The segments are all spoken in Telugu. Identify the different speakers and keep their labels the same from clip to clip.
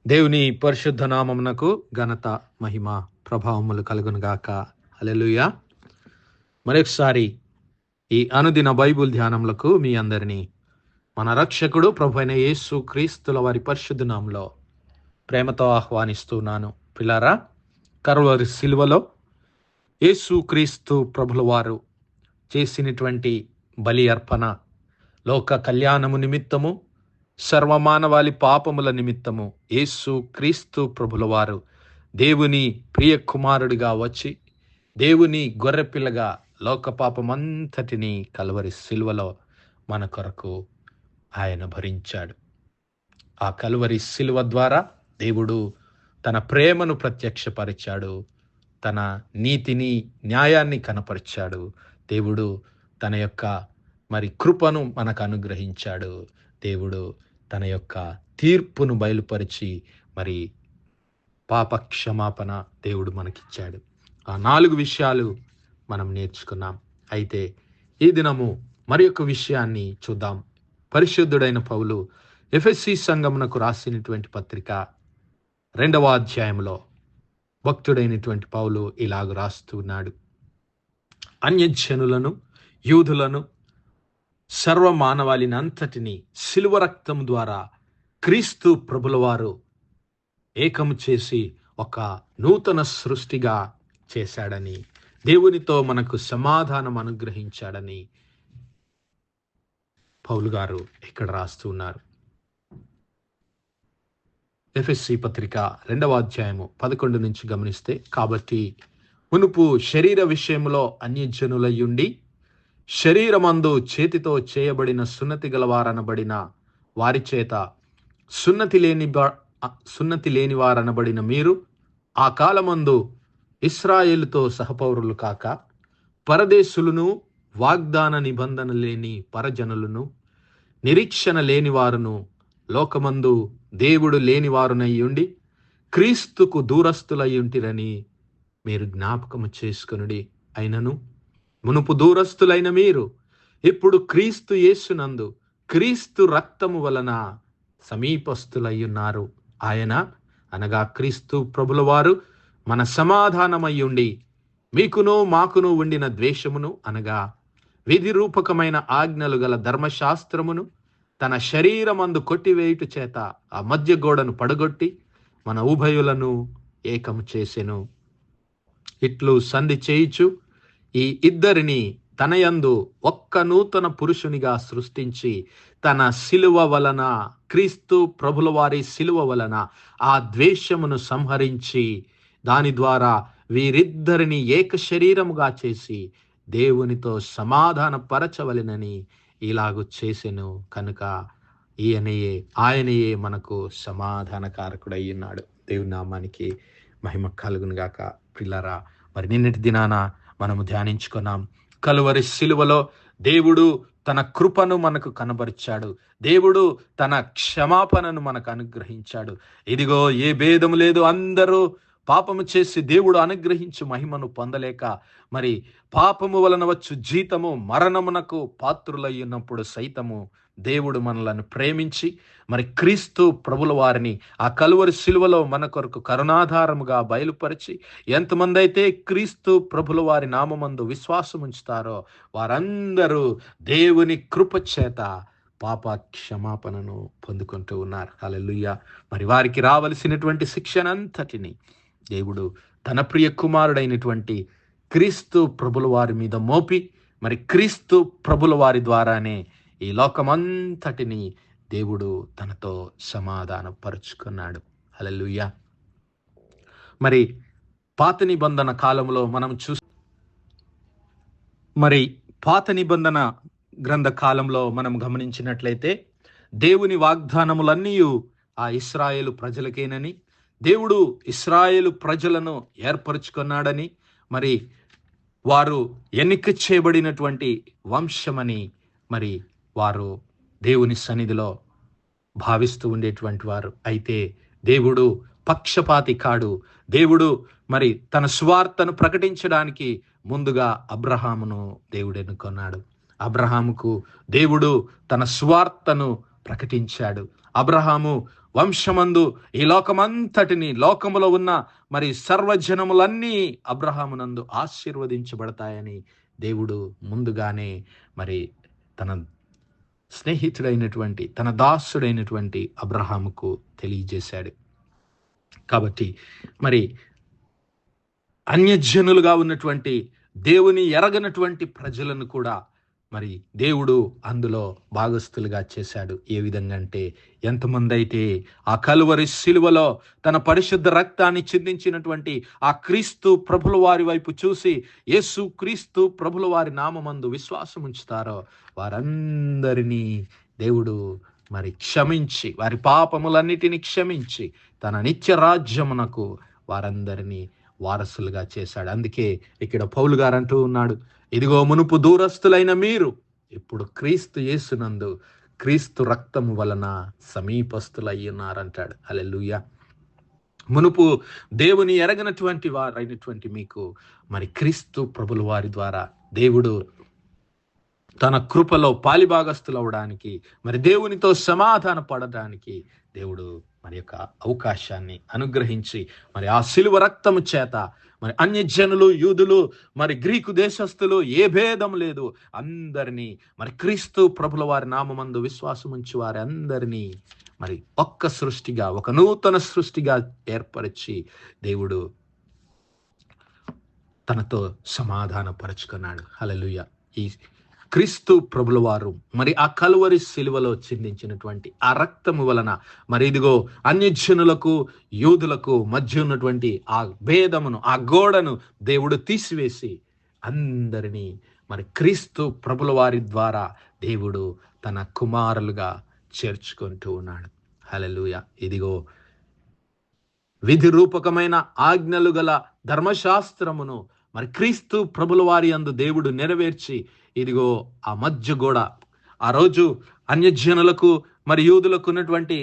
Speaker 1: దేవుని పరిశుద్ధ నామమునకు ఘనత, మహిమ, ప్రభావములు కలుగునుగాక. హల్లెలూయా. మరొకసారి ఈ అనుదిన బైబుల్ ధ్యానములకు మీ అందరినీ మన రక్షకుడు ప్రభువైన యేసు క్రీస్తుల వారి పరిశుద్ధ నామములో ప్రేమతో ఆహ్వానిస్తున్నాను. పిల్లారా, కల్వరి సిలువలో యేసు క్రీస్తు ప్రభుల వారు చేసినటువంటి బలి అర్పణ లోక కళ్యాణము నిమిత్తము, సర్వమానవాళి పాపముల నిమిత్తము యేసు క్రీస్తు ప్రభుల వారు దేవుని ప్రియ కుమారుడిగా వచ్చి దేవుని గొర్రెపిల్లగా లోక పాపమంతటిని కల్వరి సిలువలో మన కొరకు ఆయన భరించాడు. ఆ కల్వరి సిలువ ద్వారా దేవుడు తన ప్రేమను ప్రత్యక్షపరిచాడు, తన నీతిని, న్యాయాన్ని కనపరిచాడు. దేవుడు తన యొక్క కృపను మనకు అనుగ్రహించాడు. దేవుడు తన యొక్క తీర్పును బయలుపరిచి పాప క్షమాపణ దేవుడు మనకిచ్చాడు. ఆ 4 విషయాలు మనం నేర్చుకున్నాం. అయితే ఈ దినము మరి ఒక విషయాన్ని చూద్దాం. పరిశుద్ధుడైన పౌలు ఎఫెసీ సంఘమునకు రాసినటువంటి పత్రిక 2వ అధ్యాయంలో భక్తుడైనటువంటి పౌలు ఇలాగ రాస్తున్నాడు. అన్యజనులను, యూదులను, సర్వ మానవాళిని అంతటిని శిలువ రక్తం ద్వారా క్రీస్తు ప్రభుల వారు ఏకము చేసి ఒక నూతన సృష్టిగా చేశాడని, దేవునితో మనకు సమాధానం అనుగ్రహించాడని పౌలు గారు ఇక్కడ రాస్తున్నారు. ఎఫెసీ పత్రిక 2వ అధ్యాయము 11 నుంచి గమనిస్తే, కాబట్టి మునుపు శరీర విషయంలో అన్యజనులయ్యుండి శరీరమందు చేతితో చేయబడిన సున్నతి గలవారనబడిన వారి చేత సున్నతి లేని వారనబడిన మీరు ఆ కాలమందు ఇశ్రాయేలుతో సహపౌరులు కాక పరదేశులను, వాగ్దాన నిబంధన లేని పరజనులను, నిరీక్షణ లేని వారును, లోకమందు దేవుడు లేని వారునయ్యుండి క్రీస్తుకు దూరస్తులయ్యుంటిరని మీరు జ్ఞాపకము చేసుకొనుడి. అయినను మునుపు దూరస్తులైన మీరు ఇప్పుడు క్రీస్తు యేసునందు క్రీస్తు రక్తము వలన సమీపస్తులయ్యున్నారు. ఆయన అనగా క్రీస్తు ప్రభుల వారు మన సమాధానమయ్యుండి మీకును మాకును ఉండిన ద్వేషమును అనగా విధి రూపకమైన ఆజ్ఞలు గల ధర్మశాస్త్రమును తన శరీరమందు కొట్టివేయుట చేత ఆ మధ్య గోడను పడగొట్టి మన ఉభయులను ఏకము చేసెను. ఇట్లు సంధి చేయుచు ఈ ఇద్దరిని తనయందు ఒక్క నూతన పురుషునిగా సృష్టించి తన శిలువ వలన, క్రీస్తు ప్రభుల వారి శిలువ వలన ఆ ద్వేషమును సంహరించి దాని ద్వారా వీరిద్దరిని ఏక శరీరముగా చేసి దేవునితో సమాధాన పరచవలెనని ఇలాగు చేసెను. కనుక ఆయనయే మనకు సమాధానకారకుడై ఉన్నాడు. దేవుని నామానికి మహిమ కలుగును గాక. పిల్లరా, నిన్నటి దినాన మనము ధ్యానించుకున్నాం. కలువరి సిలువలో దేవుడు తన కృపను మనకు కనబరిచాడు. దేవుడు తన క్షమాపణను మనకు అనుగ్రహించాడు. ఇదిగో ఏ భేదము లేదు, అందరూ పాపము చేసి దేవుడు అనుగ్రహించు మహిమను పొందలేక పాపము వలన వచ్చు జీతము మరణమునకు పాత్రులయ్యున్నప్పుడు సైతము దేవుడు మనలను ప్రేమించి క్రీస్తు ప్రభుల వారిని ఆ కలువరి సిలువలో మన కొరకు కరుణాధారముగా బయలుపరిచి ఎంతమంది అయితే క్రీస్తు ప్రభుల వారి నామమందు విశ్వాసం ఉంచుతారో వారందరూ దేవుని కృప చేత పాప క్షమాపణను పొందుకుంటూ ఉన్నారు. హల్లెలూయా. వారికి రావలసినటువంటి శిక్షనంతటిని దేవుడు తన ప్రియ కుమారుడైనటువంటి క్రీస్తు ప్రభుల వారి మీద మోపి క్రీస్తు ప్రభుల వారి ద్వారానే ఈ లోకమంతటిని దేవుడు తనతో సమాధానపరుచుకున్నాడు. హల్లెలూయా. పాత నిబంధన కాలంలో మనం పాత నిబంధన గ్రంథ కాలంలో మనం గమనించినట్లయితే దేవుని వాగ్దానములన్నీ ఆ ఇశ్రాయేలు ప్రజలకేనని, దేవుడు ఇశ్రాయేలు ప్రజలను ఏర్పరచుకున్నాడని, వారు ఎన్నిక చేయబడినటువంటి వంశమని వారు దేవుని సన్నిధిలో భావిస్తూ ఉండేటువంటి వారు. అయితే దేవుడు పక్షపాతి కాడు. దేవుడు తన సువార్తను ప్రకటించడానికి ముందుగా అబ్రహామును దేవుడు ఎన్నుకున్నాడు. అబ్రహాముకు దేవుడు తన సువార్తను ప్రకటించాడు. అబ్రహాము వంశమందు ఈ లోకమంతటిని, లోకములో ఉన్న మరి సర్వజనములన్నీ అబ్రహామునందు ఆశీర్వదించబడతాయని దేవుడు ముందుగానే మరి తన స్నేహితుడైనటువంటి, తన దాసుడైనటువంటి అబ్రహాముకు తెలియజేశాడు. కాబట్టి మరి అన్యజనులుగా ఉన్నటువంటి, దేవుని ఎరగనటువంటి ప్రజలను కూడా మరి దేవుడు అందులో భాగస్థులుగా చేశాడు. ఏ విధంగా అంటే, ఎంతమంది అయితే ఆ కలువరి శిలువలో తన పరిశుద్ధ రక్తాన్ని చిందించినటువంటి ఆ క్రీస్తు ప్రభుల వారి వైపు చూసి యేసు క్రీస్తు ప్రభుల వారి నామమందు విశ్వాసం ఉంచుతారో వారందరినీ దేవుడు మరి క్షమించి, వారి పాపములన్నిటినీ క్షమించి తన నిత్య రాజ్యమునకు వారందరినీ వారసులుగా చేశాడు. అందుకే ఇక్కడ పౌలు గారు అంటూ ఉన్నాడు, ఇదిగో మునుపు దూరస్తులైన మీరు ఇప్పుడు క్రీస్తు యేసునందు క్రీస్తు రక్తము వలన సమీపస్తులయ్యున్నారంటాడు. హల్లెలూయా. మునుపు దేవుని ఎరగనటువంటి వారైనటువంటి మీకు మరి క్రీస్తు ప్రభుల వారి ద్వారా దేవుడు తన కృపలో పాలిభాగస్తులవడానికి, మరి దేవునితో సమాధాన పడడానికి దేవుడు మరి యొక్క అవకాశాన్ని అనుగ్రహించి, మరి ఆ శిలువ రక్తము చేత మరి అన్యజనులు, యూదులు, మరి గ్రీకు దేశస్థులు ఏ భేదం లేదు, అందరినీ మరి క్రీస్తు ప్రభుల వారి నామమందు విశ్వాసం ఉంచి వారి అందరినీ మరి ఒక్క సృష్టిగా, ఒక నూతన సృష్టిగా ఏర్పరిచి దేవుడు తనతో సమాధాన పరుచుకున్నాడు. హల్లెలూయా. ఈ క్రీస్తు ప్రభుల వారు మరి ఆ కలువరి శిలువలో చిందించినటువంటి ఆ రక్తము వలన మరి ఇదిగో అన్యజనులకు, యూదులకు మధ్య ఉన్నటువంటి ఆ భేదమును, ఆ గోడను దేవుడు తీసివేసి అందరినీ మరి క్రీస్తు ప్రభుల వారి ద్వారా దేవుడు తన కుమారులుగా చేర్చుకుంటూ ఉన్నాడు. హల్లెలూయా. ఇదిగో విధి రూపకమైన ఆజ్ఞలు గల ధర్మశాస్త్రమును మరి క్రీస్తు ప్రభుల వారి యందు దేవుడు నెరవేర్చి, ఇదిగో ఆ మధ్య గోడ, ఆ రోజు అన్యజనులకు మరి యూదులకు ఉన్నటువంటి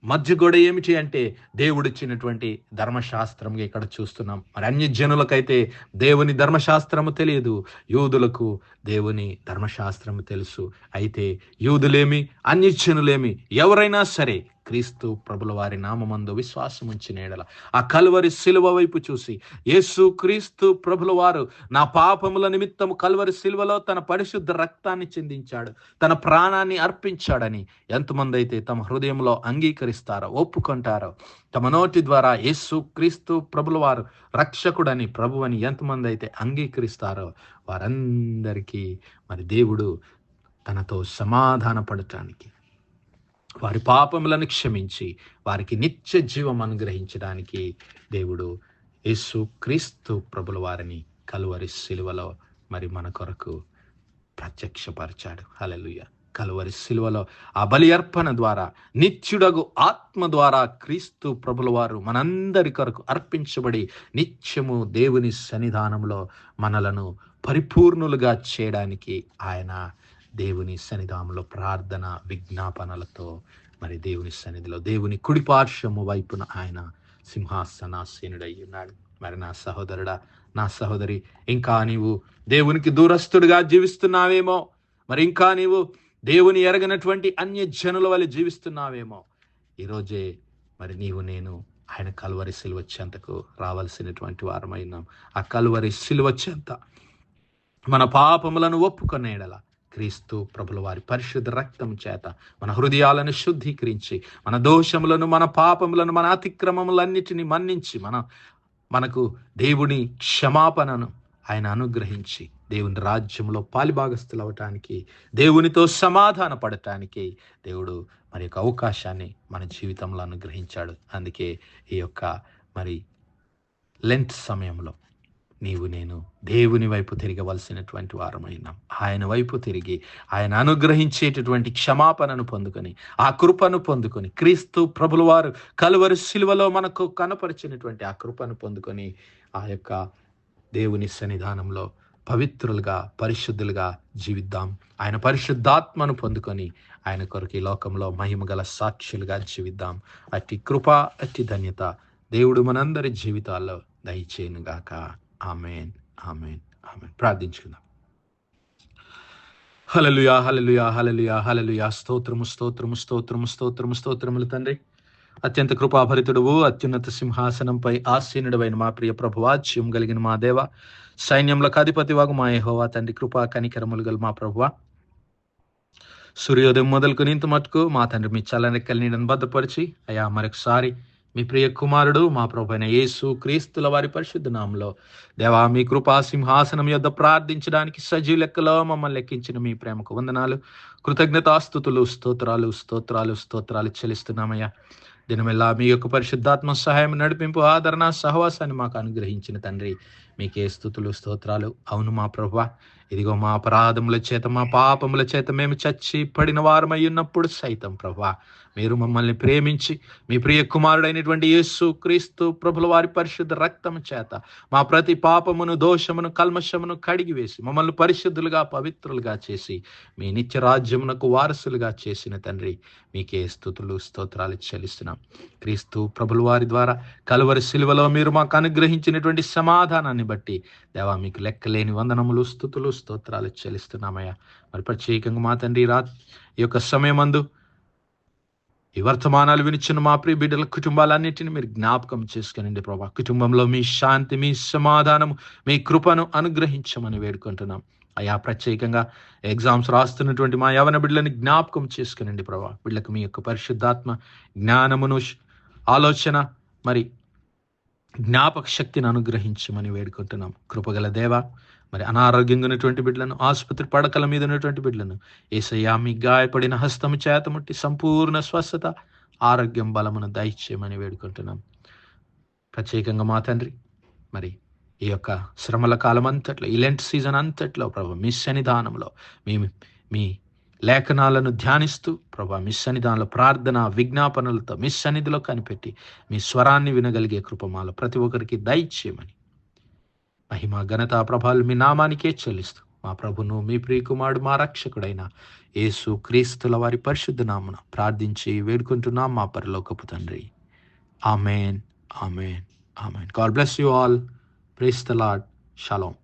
Speaker 1: మధ్య గోడ ఏమిటి అంటే దేవుడిచ్చినటువంటి ధర్మశాస్త్రంగా ఇక్కడ చూస్తున్నాం. మరి అన్యజనులకైతే దేవుని ధర్మశాస్త్రము తెలియదు, యూదులకు దేవుని ధర్మశాస్త్రము తెలుసు. అయితే యూదులేమి, అన్యజనులేమి ఎవరైనా సరే క్రీస్తు ప్రభుల వారి నామమందు విశ్వాసం ఉంచిన ఎడల ఆ కలువరి శిలువ వైపు చూసి, యేసు క్రీస్తు ప్రభుల వారు నా పాపముల నిమిత్తము కలువరి శిలువలో తన పరిశుద్ధ రక్తాన్ని చిందించాడు, తన ప్రాణాన్ని అర్పించాడని ఎంతమంది అయితే తమ హృదయంలో అంగీకరిస్తారో, ఒప్పుకుంటారో, తమ నోటి ద్వారా యేసు క్రీస్తు ప్రభుల వారు రక్షకుడని, ప్రభువని ఎంతమంది అయితే అంగీకరిస్తారో వారందరికీ మరి దేవుడు తనతో సమాధాన పడటానికి, వారి పాపములను క్షమించి వారికి నిత్య జీవం అనుగ్రహించడానికి దేవుడు యేసు క్రీస్తు ప్రభుల వారిని కలువరి శిలువలో మరి మన కొరకు ప్రత్యక్షపరిచాడు. హల్లెలూయా. కలువరి శిలువలో ఆ బలి అర్పణ ద్వారా, నిత్యుడగు ఆత్మ ద్వారా క్రీస్తు ప్రభుల వారు మనందరి కొరకు అర్పించబడి నిత్యము దేవుని సన్నిధానంలో మనలను పరిపూర్ణులుగా చేయడానికి ఆయన దేవుని సన్నిధానంలో ప్రార్థన విజ్ఞాపనలతో మరి దేవుని సన్నిధిలో దేవుని కుడిపార్శ్వము వైపున ఆయన సింహాసనాసీనుడై ఉన్నాడు. మరి నా సహోదరుడా, నా సహోదరి, ఇంకా నీవు దేవునికి దూరస్తుడిగా జీవిస్తున్నావేమో, మరి ఇంకా నీవు దేవుని ఎరగనటువంటి అన్యజనుల వలె జీవిస్తున్నావేమో, ఈరోజే మరి నీవు నేను ఆయన కలువరి శిలువ చెంతకు రావాల్సినటువంటి వారమైనాం. ఆ కలువరి శిలువ చెంత మన పాపములను ఒప్పుకునే ఎడల క్రీస్తు ప్రభుల వారి పరిశుద్ధ రక్తం చేత మన హృదయాలను శుద్ధీకరించి, మన దోషములను, మన పాపములను, మన అతిక్రమములన్నిటినీ మన్నించి మనకు దేవుని క్షమాపణను ఆయన అనుగ్రహించి దేవుని రాజ్యంలో పాలిభాగస్తులు అవటానికి, దేవునితో సమాధాన పడటానికి దేవుడు మరి యొక్క అవకాశాన్ని మన జీవితంలో అనుగ్రహించాడు. అందుకే ఈ యొక్క మరి లెంట్ సమయంలో నీవు నేను దేవుని వైపు తిరగవలసినటువంటి వారమైనాం. ఆయన వైపు తిరిగి ఆయన అనుగ్రహించేటటువంటి క్షమాపణను పొందుకొని, ఆ కృపను పొందుకొని, క్రీస్తు ప్రభుల వారు కలువరి శిలువలో మనకు కనపరిచినటువంటి ఆ కృపను పొందుకొని ఆ యొక్క దేవుని సన్నిధానంలో పవిత్రులుగా, పరిశుద్ధులుగా జీవిద్దాం. ఆయన పరిశుద్ధాత్మను పొందుకొని ఆయన కొరకు ఈ లోకంలో మహిమగల సాక్షులుగా జీవిద్దాం. అట్టి కృప, అట్టి ధన్యత దేవుడు మనందరి జీవితాల్లో దయచేయునుగాక. ఆమేన్, ఆమేన్, ఆమేన్. ప్రార్థించుకుందాం. హల్లెలూయా, హల్లెలూయా, హల్లెలూయా, హల్లెలూయా. స్తోత్రము, స్తోత్రము, స్తోత్రము, స్తోత్రము, స్తోత్రములు తండ్రి. అత్యంత కృపాభరితుడువు, అత్యున్నత సింహాసనంపై ఆసీనుడవైన మా ప్రియ ప్రభువా, జీవం కలిగిన మా దేవ, సైన్యములకు అధిపతివాగు మా యెహోవా తండ్రి, కృపా కనికరములు గల మా ప్రభువా, సూర్యోదయం మొదలుకొని ఇంత మటుకు మా తండ్రి మీ చల్లనెక్కల నీడను భద్రపరిచి, అయా మరొకసారి మీ ప్రియ కుమారుడు మా ప్రభు అయిన యేసు క్రీస్తుల వారి పరిశుద్ధ నామములో దేవా మీ కృపా సింహాసనం యొద్ద ప్రార్థించడానికి సజీవ లెక్కలో మమ్మల్ని లెక్కించిన మీ ప్రేమకు వందనాలు, కృతజ్ఞతాస్తుతులు, స్తోత్రాలు స్తోత్రాలు స్తోత్రాలు చెల్లిస్తున్నామయ్యా. దినమెల్లా మీ యొక్క పరిశుద్ధాత్మ సహాయం, నడిపింపు, ఆదరణ, సహవాసాన్ని మాకు అనుగ్రహించిన తండ్రి మీకే స్తుతులు స్తోత్రాలు. అవును మా ప్రభువా, ఇదిగో మా అపరాధముల చేత మా పాపముల చేత మేము చచ్చి పడిన వారమై ఉన్నప్పుడు సైతం ప్రభువా మీరు మమ్మల్ని ప్రేమించి మీ ప్రియ కుమారుడైనటువంటి యేసు క్రీస్తు ప్రభుల వారి పరిశుద్ధ రక్తము చేత మా ప్రతి పాపమును, దోషమును, కల్మషమును కడిగి వేసి మమ్మల్ని పరిశుద్ధులుగా, పవిత్రులుగా చేసి మీ నిత్య రాజ్యమునకు వారసులుగా చేసిన తండ్రి మీకే స్తుతులు స్తోత్రాలు చెల్లిస్తున్నాం. క్రీస్తు ప్రభుల వారి ద్వారా కలువరి శిలువలో మీరు మాకు అనుగ్రహించినటువంటి సమాధానాన్ని బట్టి దేవా మీకు లెక్కలేని వందనములు, స్తుతులు స్తోత్రాలు చెల్లిస్తున్నామయ్యా. మరి ప్రత్యేకంగా మా తండ్రి ఈ యొక్క సమయమందు ఈ వర్తమానాలు వినిచిన మా ప్రియ బిడ్డల కుటుంబాలన్నింటినీ మీరు జ్ఞాపకం చేసుకునండి ప్రభా. కుటుంబంలో మీ శాంతి, మీ సమాధానము, మీ కృపను అనుగ్రహించమని వేడుకుంటున్నాం అయ్యా. ప్రత్యేకంగా ఎగ్జామ్స్ రాస్తున్నటువంటి మా యవన బిడ్డలని జ్ఞాపకం చేసుకునండి ప్రభా. వీళ్ళకు మీ యొక్క పరిశుద్ధాత్మ జ్ఞానమును, ఆలోచన, మరి జ్ఞాపక శక్తిని అనుగ్రహించమని వేడుకుంటున్నాం. కృపగల దేవ, మరి అనారోగ్యంగా ఉన్నటువంటి బిడ్డలను, ఆసుపత్రి పడకల మీద ఉన్నటువంటి బిడ్డలను యేసయ్యా మీ గాయపడిన హస్తము చేత ముట్టి సంపూర్ణ స్వస్థత, ఆరోగ్యం, బలమును దయచేయమని వేడుకుంటున్నాం. ప్రత్యేకంగా మా తండ్రి మరి ఈ యొక్క శ్రమల కాలం అంతట్లో, ఈ లెంట్ సీజన్ అంతట్లో ప్రభు మీ సన్నిధానంలో మీ లేఖనాలను ధ్యానిస్తూ ప్రభా మీ సన్నిధానంలో ప్రార్థన, విజ్ఞాపనలతో మీ సన్నిధిలో కనిపెట్టి మీ స్వరాన్ని వినగలిగే కృపమాల ప్రతి ఒక్కరికి దయచేయమని మహిమ, ఘనత, ప్రభావాలు మీ నామానికే చెల్లిస్తూ మా ప్రభును, మీ ప్రియకుమారుడు, మా రక్షకుడైన యేసు క్రీస్తుల వారి పరిశుద్ధ నామమున ప్రార్థించి వేడుకుంటున్నాం మా పరలోకపు తండ్రి. ఆమేన్, ఆమేన్, ఆమేన్. God bless you all. Praise the lord. Shalom.